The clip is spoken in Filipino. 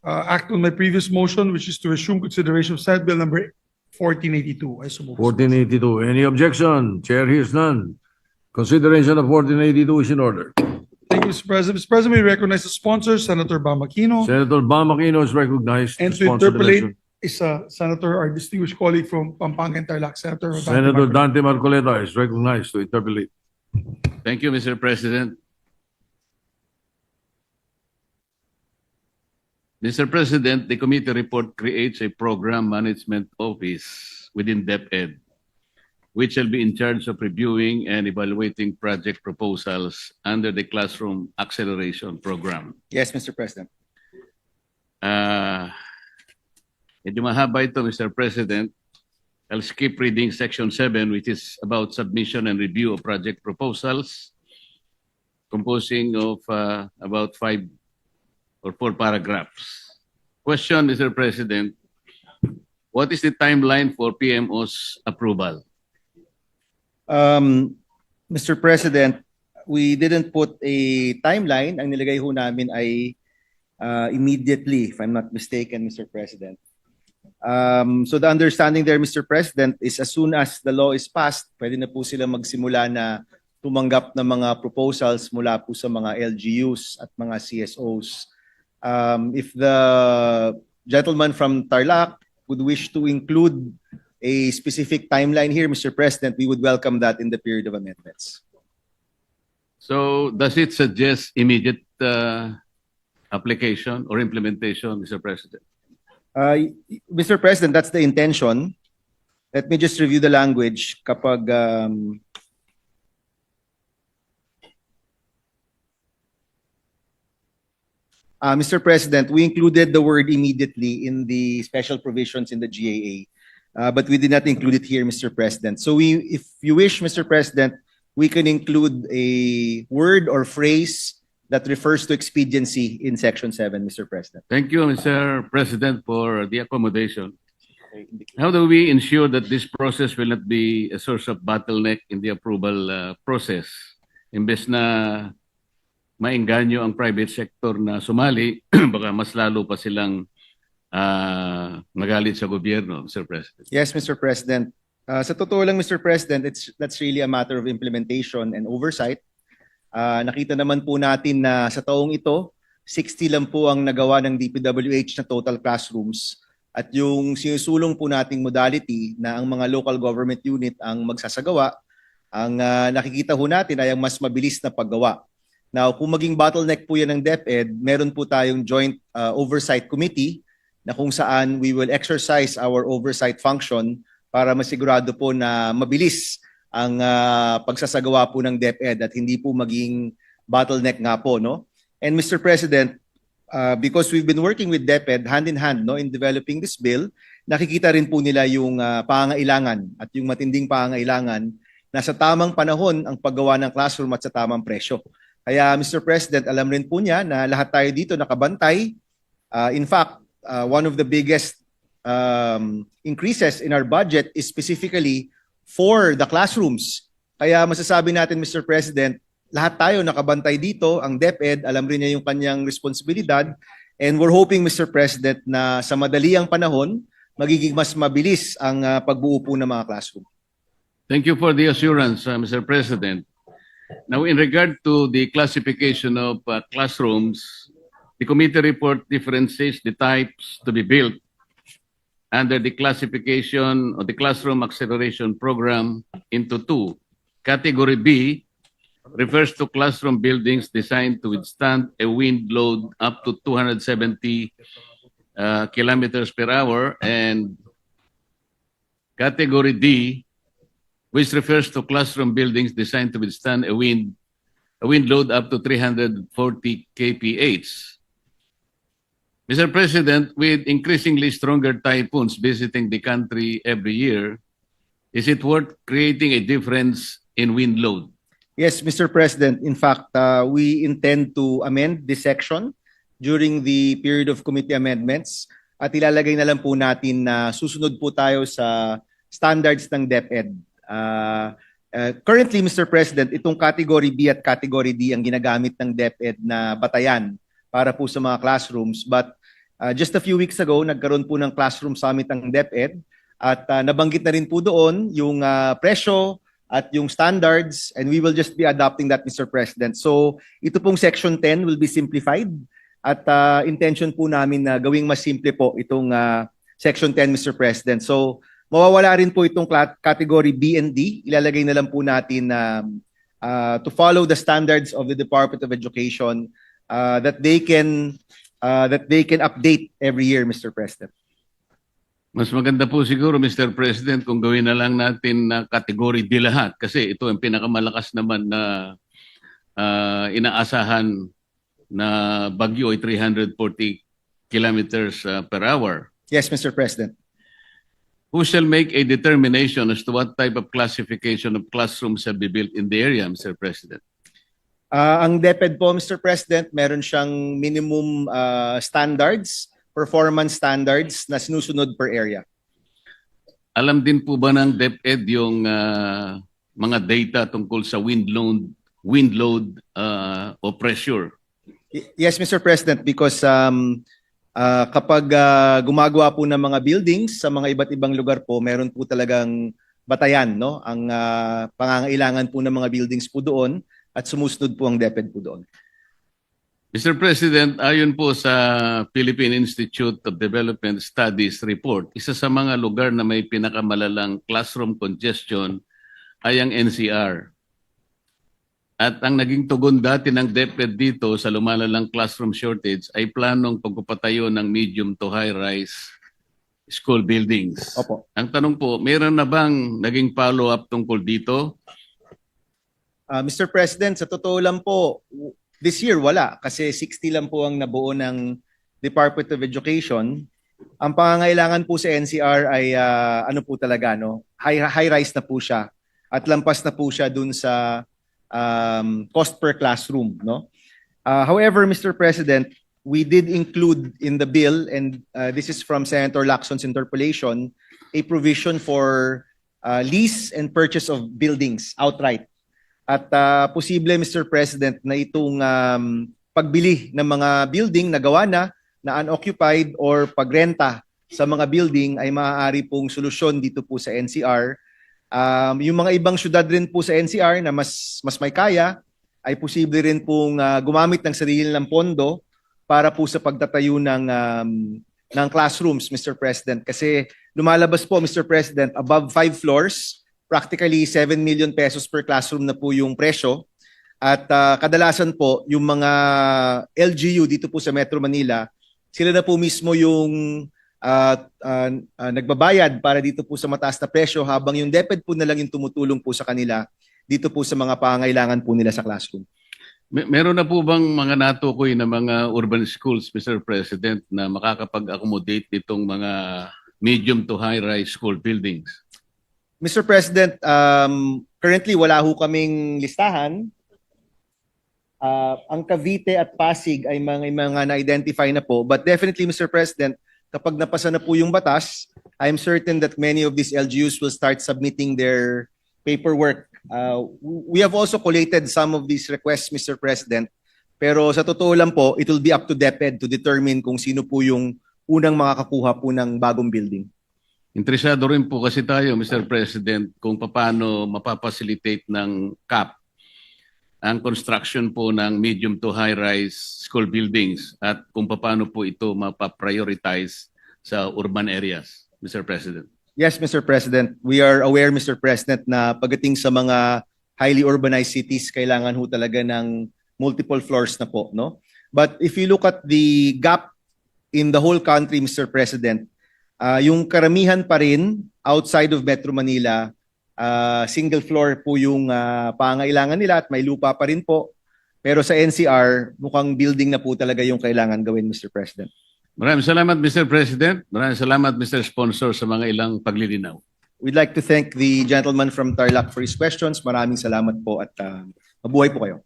act on my previous motion, which is to resume consideration of Senate Bill number 1482. I so move. 1482. Any objection? Chair hears none. Consideration of 1482 is in order. Thank you, Mr. President. Mr. President, we recognize the sponsor, Senator Bam Aquino, Senator Bam Aquino is recognized and to to sponsor the interpolate motion. is Senator, our distinguished colleague from Pampanga and Tarlac, Senator Senator Dante Dante Marcoleta is recognized to interpolate. Thank you, Mr. President. Mr. President, the committee report creates a program management office within DepEd, which shall be in charge of reviewing and evaluating project proposals under the Classroom Acceleration Program. Yes, Mr. President. Medyo mahaba ito, Mr. President. I'll skip reading section 7, which is about submission and review of project proposals, composing of about 5 or 4 paragraphs. Question, Mr. President, what is the timeline for PMO's approval? Mr. President, we didn't put a timeline. Ang nilagay ho namin ay immediately, if I'm not mistaken, Mr. President. So the understanding there, Mr. President, is as soon as the law is passed, pwede na po sila magsimula na tumanggap ng mga proposals mula po sa mga LGUs at mga CSOs. If the gentleman from Tarlac would wish to include a specific timeline here, Mr. President, we would welcome that in the period of amendments. So does it suggest immediate application or implementation, Mr. President? Mr. President, that's the intention. Let me just review the language. Kapag Mr. President, we included the word immediately in the special provisions in the GAA, but we did not include it here, Mr. President. So if you wish, Mr. President, we can include a word or phrase that refers to expediency in Section 7, Mr. President. Thank you, Mr. President, for the accommodation. How do we ensure that this process will not be a source of bottleneck in the approval process? Imbes na maengganyo ang private sector na sumali, baka mas lalo pa silang magalit sa gobyerno, Mr. President. Yes, Mr. President. Sa totoo lang, Mr. President, that's really a matter of implementation and oversight. Nakita naman po natin na sa taong ito, 60 lang po ang nagawa ng DPWH na total classrooms. At yung sinusulong po nating modality na ang mga local government unit ang magsasagawa, ang nakikita ho natin ay ang mas mabilis na paggawa. Now, kung maging bottleneck po yan ng DepEd, meron po tayong joint oversight committee na kung saan we will exercise our oversight function para masigurado po na mabilis ang pagsasagawa po ng DepEd at hindi po maging bottleneck nga po, no? And Mr. President, because we've been working with DepEd hand in hand, no, in developing this bill, nakikita rin po nila yung pangangailangan at yung matinding pangangailangan na sa tamang panahon ang paggawa ng classroom at sa tamang presyo. Kaya Mr. President, alam rin po niya na lahat tayo dito nakabantay. In fact, one of the biggest increases in our budget is specifically for the classrooms. Kaya masasabi natin, Mr. President, lahat tayo nakabantay dito, ang DepEd, alam rin niya yung kanyang responsibilidad, and we're hoping, Mr. President, na sa madaliang panahon, magiging mas mabilis ang pagbuo po ng mga classroom. Thank you for the assurance, Mr. President. Now, in regard to the classification of classrooms, the committee report differentiates the types to be built under the classification of the Classroom Acceleration Program into 2. Category B refers to classroom buildings designed to withstand a wind load up to 270 kilometers per hour, and Category D, which refers to classroom buildings designed to withstand a wind load up to 340 kph. Mr. President, with increasingly stronger typhoons visiting the country every year, is it worth creating a difference in wind load? Yes, Mr. President. In fact, we intend to amend this section during the period of committee amendments at ilalagay na lang po natin na susunod po tayo sa standards ng DepEd. Currently, Mr. President, itong Category B at Category D ang ginagamit ng DepEd na batayan para po sa mga classrooms. But Just a few weeks ago, nagkaroon po ng classroom summit ang DepEd at nabanggit na rin po doon yung presyo at yung standards, and we will just be adopting that, Mr. President. So ito pong Section 10 will be simplified at intention po namin na gawing mas simple po itong Section 10, Mr. President. So mawawala rin po itong category B and D. Ilalagay na lang po natin to follow the standards of the Department of Education that they can update every year, Mr. President. Mas maganda po siguro, Mr. President, kung gawin na lang natin na category D lahat kasi ito ang pinakamalakas naman na inaasahan na bagyo ay 340 kilometers per hour. Yes, Mr. President. Who shall make a determination as to what type of classification of classrooms shall be built in the area, Mr. President? Ang DepEd po, Mr. President, meron siyang minimum standards, performance standards na sinusunod per area. Alam din po ba ng DepEd yung mga data tungkol sa wind load o pressure? Yes, Mr. President, because kapag gumagawa po ng mga buildings sa mga iba't ibang lugar po, meron po talagang batayan, no? Ang pangangailangan po ng mga buildings po doon at sumusunod po ang DepEd po doon. Mr. President, ayon po sa Philippine Institute of Development Studies report, isa sa mga lugar na may pinakamalalang classroom congestion ay ang NCR. At ang naging tugon dati ng DepEd dito sa lumalalang classroom shortage ay planong pagpapatayo ng medium to high-rise school buildings. Opo. Ang tanong po, mayroon na bang naging follow-up tungkol dito? Mr. President, sa totoo lang po, this year wala kasi 60 lang po ang nabuo ng Department of Education. Ang pangangailangan po sa NCR ay ano po talaga, no? High-rise na po siya at lampas na po siya dun sa cost per classroom, no? However, Mr. President, we did include in the bill, and this is from Senator Lacson's interpellation, a provision for lease and purchase of buildings outright. At posible, Mr. President, na itong pagbili ng mga building na gawa na unoccupied or pagrenta sa mga building ay maaari pong solusyon dito po sa NCR. Yung mga ibang syudad rin po sa NCR na mas may kaya ay posible rin pong gumamit ng sarili ng pondo para po sa pagtatayo ng classrooms, Mr. President. Kasi lumalabas po, Mr. President, above 5 floors, practically 7 million pesos per classroom na po yung presyo. At kadalasan po, yung mga LGU dito po sa Metro Manila, sila na po mismo yung nagbabayad para dito po sa mataas na presyo habang yung DepEd po na lang yung tumutulong po sa kanila dito po sa mga pangangailangan po nila sa classroom. Meron na po bang mga natukoy na mga urban schools, Mr. President, na makakapag-accommodate itong mga medium to high-rise school buildings? Mr. President, currently wala ho kaming listahan. Ang Cavite at Pasig ay mga na-identify na po. But definitely, Mr. President, kapag napasa na po yung batas, I'm certain that many of these LGUs will start submitting their paperwork. We have also collated some of these requests, Mr. President. Pero sa totoo lang po, it will be up to DepEd to determine kung sino po yung unang makakakuha po ng bagong building. Interesado rin po kasi tayo, Mr. President, kung paano mapapacilitate ng CAP ang construction po ng medium to high-rise school buildings at kung paano po ito mapaprioritize sa urban areas, Mr. President. Yes, Mr. President. We are aware, Mr. President, na pagdating sa mga highly urbanized cities, kailangan ho talaga ng multiple floors na po, no? But if you look at the gap in the whole country, Mr. President, yung karamihan pa rin outside of Metro Manila, single floor po yung pangailangan nila at may lupa pa rin po. Pero sa NCR, mukhang building na po talaga yung kailangan gawin, Mr. President. Maraming salamat, Mr. President. Maraming salamat, Mr. Sponsor, sa mga ilang paglilinaw. We'd like to thank the gentleman from Tarlac for his questions. Maraming salamat po at mabuhay po kayo.